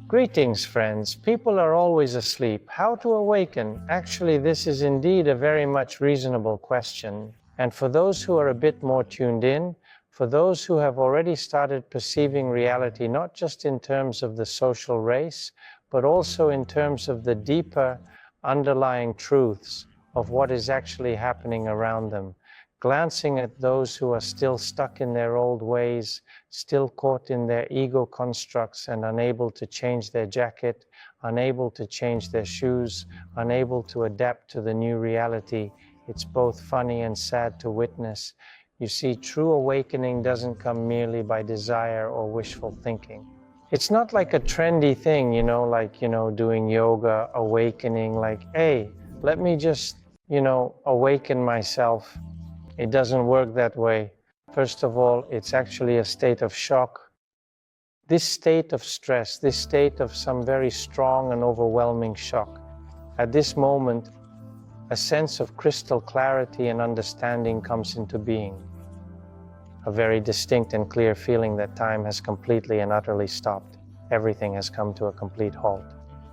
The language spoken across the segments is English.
Greetings, friends. People are always asleep. How to awaken? Actually, this is indeed a very much reasonable question. And for those who are a bit more tuned in, for those who have already started perceiving reality not just in terms of the social race, but also in terms of the deeper underlying truths of what is actually happening around them, glancing at those who are still stuck in their old ways, still caught in their ego constructs and unable to change their jacket, unable to change their shoes, unable to adapt to the new reality. It's both funny and sad to witness. You see, true awakening doesn't come merely by desire or wishful thinking. It's not like a trendy thing, like, doing yoga, awakening, like, hey, let me just, awaken myself. It doesn't work that way. First of all, it's actually a state of shock. This state of stress, this state of some very strong and overwhelming shock. At this moment, a sense of crystal clarity and understanding comes into being. A very distinct and clear feeling that time has completely and utterly stopped. Everything has come to a complete halt.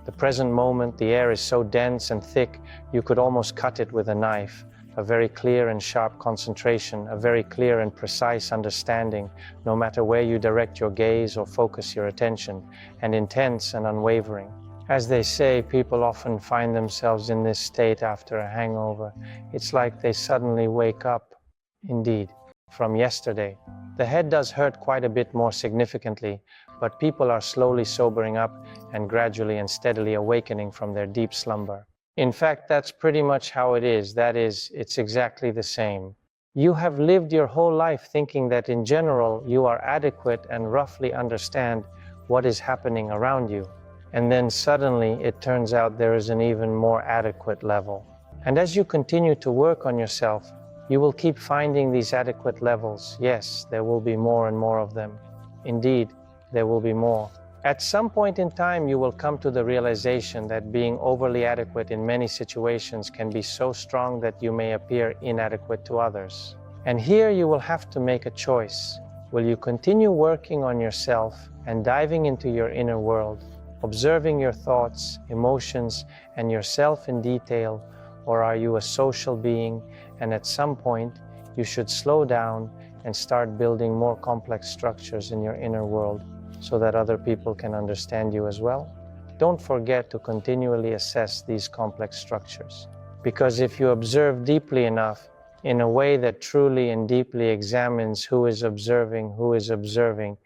The present moment, the air is so dense and thick, you could almost cut it with a knife. A very clear and sharp concentration, a very clear and precise understanding, no matter where you direct your gaze or focus your attention, and intense and unwavering. As they say, people often find themselves in this state after a hangover. It's like they suddenly wake up, indeed, from yesterday. The head does hurt quite a bit more significantly, but people are slowly sobering up and gradually and steadily awakening from their deep slumber. In fact, that's pretty much how it is. That is, it's exactly the same. You have lived your whole life thinking that in general you are adequate and roughly understand what is happening around you. And then suddenly it turns out there is an even more adequate level. And as you continue to work on yourself, you will keep finding these adequate levels. Yes, there will be more and more of them. Indeed, there will be more. At some point in time, you will come to the realization that being overly adequate in many situations can be so strong that you may appear inadequate to others. And here you will have to make a choice. Will you continue working on yourself and diving into your inner world, observing your thoughts, emotions, and yourself in detail, or are you a social being and at some point you should slow down and start building more complex structures in your inner world, so that other people can understand you as well? Don't forget to continually assess these complex structures. Because if you observe deeply enough, in a way that truly and deeply examines who is observing,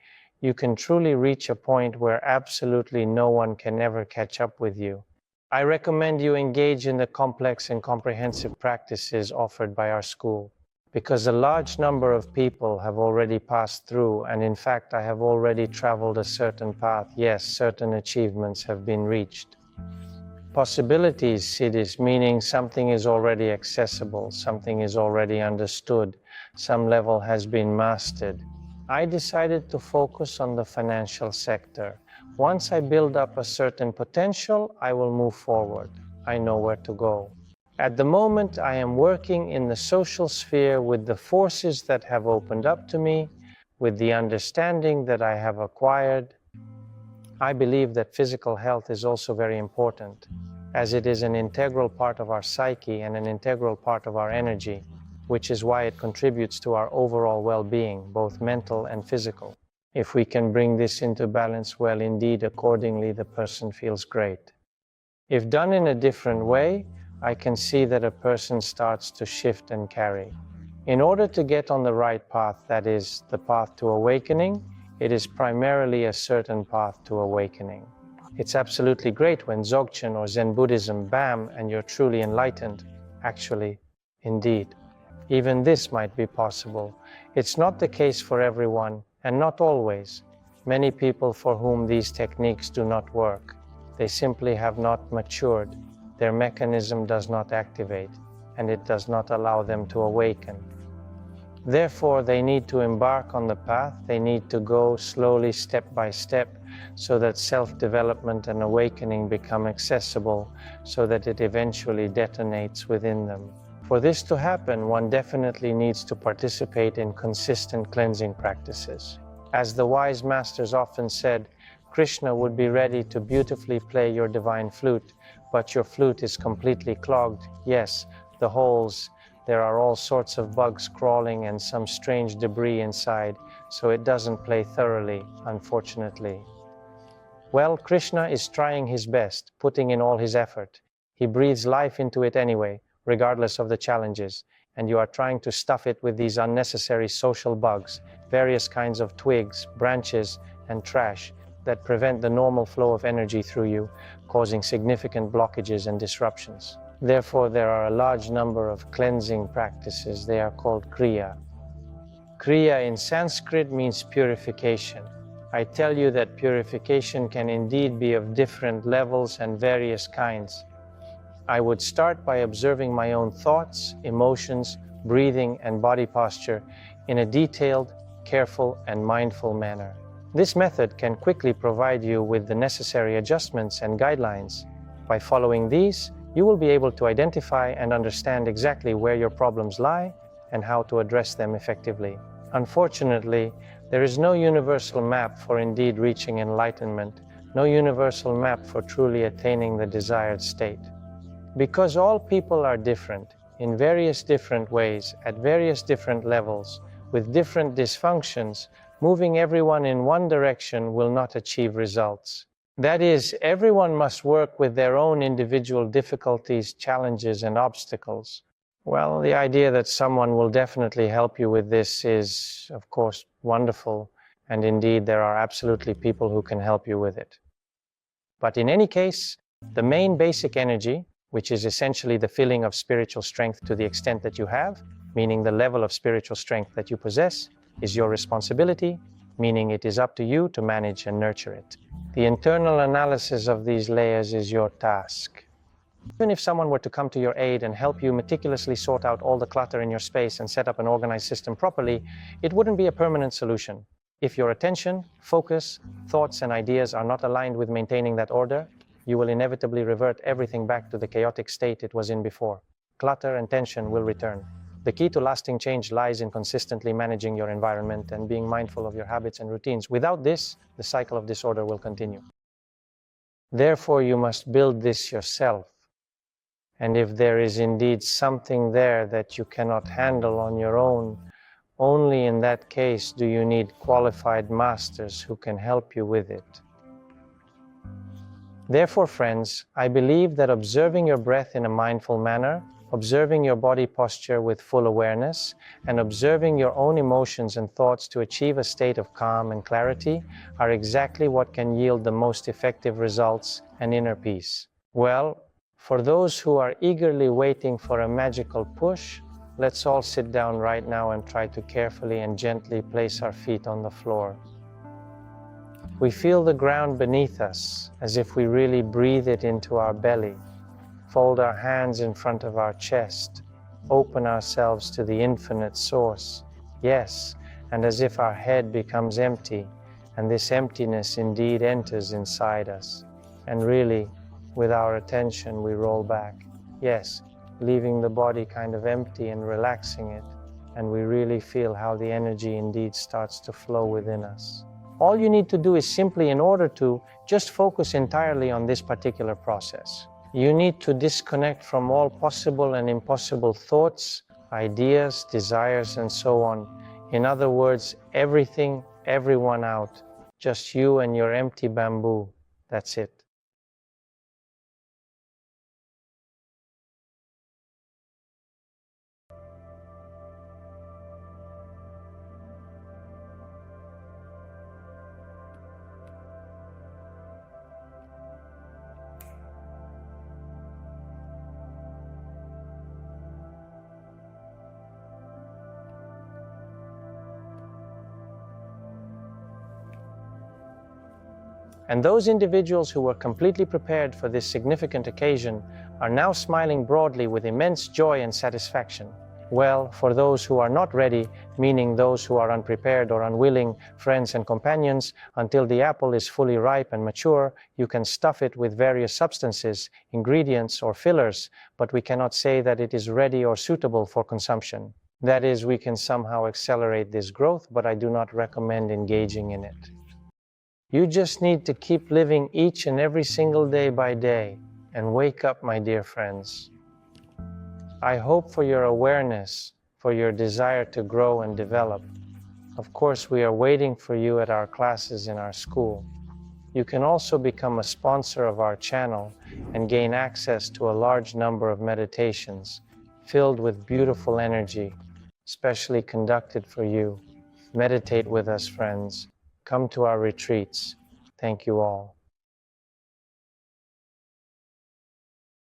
you can truly reach a point where absolutely no one can ever catch up with you. I recommend you engage in the complex and comprehensive practices offered by our school, because a large number of people have already passed through, and in fact I have already traveled a certain path. Yes, certain achievements have been reached. Possibilities, siddhis, meaning something is already accessible, something is already understood, some level has been mastered. I decided to focus on the financial sector. Once I build up a certain potential, I will move forward. I know where to go. At the moment, I am working in the social sphere with the forces that have opened up to me, with the understanding that I have acquired. I believe that physical health is also very important, as it is an integral part of our psyche and an integral part of our energy, which is why it contributes to our overall well-being, both mental and physical. If we can bring this into balance, well, indeed, accordingly, the person feels great. If done in a different way, I can see that a person starts to shift and carry. In order to get on the right path, that is, the path to awakening, it is primarily a certain path to awakening. It's absolutely great when Dzogchen or Zen Buddhism, bam, and you're truly enlightened. Actually, indeed. Even this might be possible. It's not the case for everyone, and not always. Many people for whom these techniques do not work. They simply have not matured. Their mechanism does not activate, and it does not allow them to awaken. Therefore, they need to embark on the path. They need to go slowly, step by step, so that self-development and awakening become accessible, so that it eventually detonates within them. For this to happen, one definitely needs to participate in consistent cleansing practices. As the wise masters often said, Krishna would be ready to beautifully play your divine flute, but your flute is completely clogged. Yes, the holes, there are all sorts of bugs crawling and some strange debris inside, so it doesn't play thoroughly, unfortunately. Well, Krishna is trying his best, putting in all his effort. He breathes life into it anyway, regardless of the challenges, and you are trying to stuff it with these unnecessary social bugs, various kinds of twigs, branches, and trash that prevent the normal flow of energy through you, causing significant blockages and disruptions. Therefore, there are a large number of cleansing practices. They are called kriya. Kriya in Sanskrit means purification. I tell you that purification can indeed be of different levels and various kinds. I would start by observing my own thoughts, emotions, breathing, and body posture in a detailed, careful, and mindful manner. This method can quickly provide you with the necessary adjustments and guidelines. By following these, you will be able to identify and understand exactly where your problems lie and how to address them effectively. Unfortunately, there is no universal map for indeed reaching enlightenment, no universal map for truly attaining the desired state. Because all people are different, in various different ways, at various different levels, with different dysfunctions, moving everyone in one direction will not achieve results. That is, everyone must work with their own individual difficulties, challenges, and obstacles. Well, the idea that someone will definitely help you with this is, of course, wonderful, and indeed there are absolutely people who can help you with it. But in any case, the main basic energy, which is essentially the feeling of spiritual strength to the extent that you have, meaning the level of spiritual strength that you possess, is your responsibility, meaning it is up to you to manage and nurture it. The internal analysis of these layers is your task. Even if someone were to come to your aid and help you meticulously sort out all the clutter in your space and set up an organized system properly, it wouldn't be a permanent solution. If your attention, focus, thoughts, and ideas are not aligned with maintaining that order, you will inevitably revert everything back to the chaotic state it was in before. Clutter and tension will return. The key to lasting change lies in consistently managing your environment and being mindful of your habits and routines. Without this, the cycle of disorder will continue. Therefore, you must build this yourself. And if there is indeed something there that you cannot handle on your own, only in that case do you need qualified masters who can help you with it. Therefore, friends, I believe that observing your breath in a mindful manner, observing your body posture with full awareness, and observing your own emotions and thoughts to achieve a state of calm and clarity are exactly what can yield the most effective results and inner peace. Well, for those who are eagerly waiting for a magical push, let's all sit down right now and try to carefully and gently place our feet on the floor. We feel the ground beneath us as if we really breathe it into our belly. Fold our hands in front of our chest. Open ourselves to the infinite source. Yes, and as if our head becomes empty, and this emptiness indeed enters inside us. And really, with our attention, we roll back. Yes, leaving the body kind of empty and relaxing it. And we really feel how the energy indeed starts to flow within us. All you need to do is simply, in order to, just focus entirely on this particular process. You need to disconnect from all possible and impossible thoughts, ideas, desires, and so on. In other words, everything, everyone out. Just you and your empty bamboo. That's it. And those individuals who were completely prepared for this significant occasion are now smiling broadly with immense joy and satisfaction. Well, for those who are not ready, meaning those who are unprepared or unwilling, friends and companions, until the apple is fully ripe and mature, you can stuff it with various substances, ingredients, or fillers, but we cannot say that it is ready or suitable for consumption. That is, we can somehow accelerate this growth, but I do not recommend engaging in it. You just need to keep living each and every single day by day and wake up, my dear friends. I hope for your awareness, for your desire to grow and develop. Of course, we are waiting for you at our classes in our school. You can also become a sponsor of our channel and gain access to a large number of meditations filled with beautiful energy, specially conducted for you. Meditate with us, friends. Come to our retreats. Thank you all.